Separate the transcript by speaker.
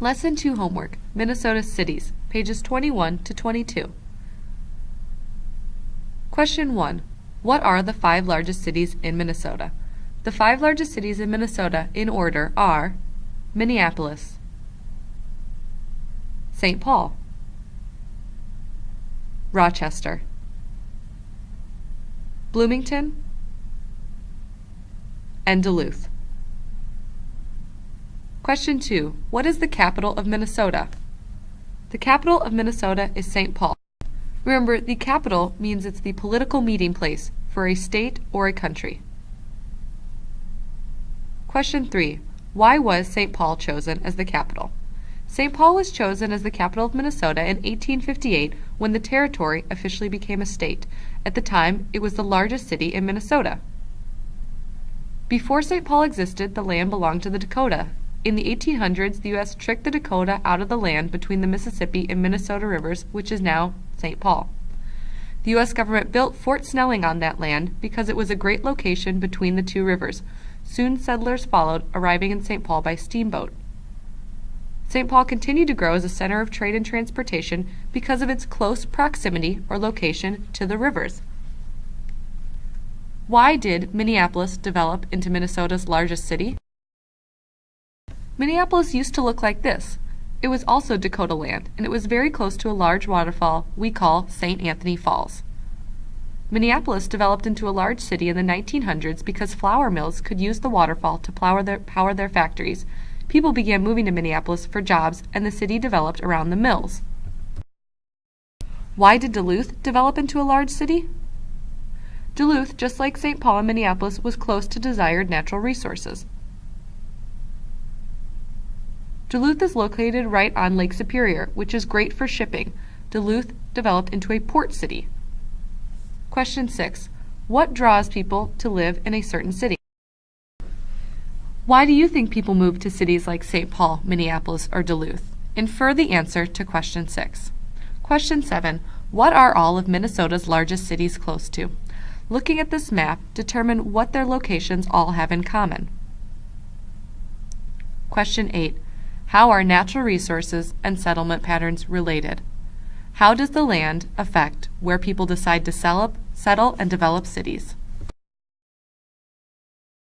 Speaker 1: Lesson 2 homework, Minnesota cities, pages 21 to 22. Question 1. What are the 5 largest cities in Minnesota? The 5 largest cities in Minnesota in order are Minneapolis, St. Paul, Rochester, Bloomington, and Duluth. Question 2. What is the capital of Minnesota? The capital of Minnesota is St. Paul. Remember, the capital means it's the political meeting place for a state or a country. Question 3. Why was St. Paul chosen as the capital? St. Paul was chosen as the capital of Minnesota in 1858 when the territory officially became a state. At the time, it was the largest city in Minnesota. Before St. Paul existed, the land belonged to the Dakota. In the 1800s, the U.S. tricked the Dakota out of the land between the Mississippi and Minnesota rivers, which is now St. Paul. The U.S. government built Fort Snelling on that land because it was a great location between the two rivers. Soon settlers followed, arriving in St. Paul by steamboat. St. Paul continued to grow as a center of trade and transportation because of its close proximity or location to the rivers. Why did Minneapolis develop into Minnesota's largest city? Minneapolis used to look like this. It was also Dakota land, and it was very close to a large waterfall we call St. Anthony Falls. Minneapolis developed into a large city in the 1900s because flour mills could use the waterfall to power their factories. People began moving to Minneapolis for jobs, and the city developed around the mills. Why did Duluth develop into a large city? Duluth, just like St. Paul and Minneapolis, was close to desired natural resources. Duluth is located right on Lake Superior, which is great for shipping. Duluth developed into a port city. Question 6. What draws people to live in a certain city? Why do you think people move to cities like St. Paul, Minneapolis, or Duluth? Infer the answer to question 6. Question 7. What are all of Minnesota's largest cities close to? Looking at this map, determine what their locations all have in common. Question 8. How are natural resources and settlement patterns related? How does the land affect where people decide to settle and develop cities?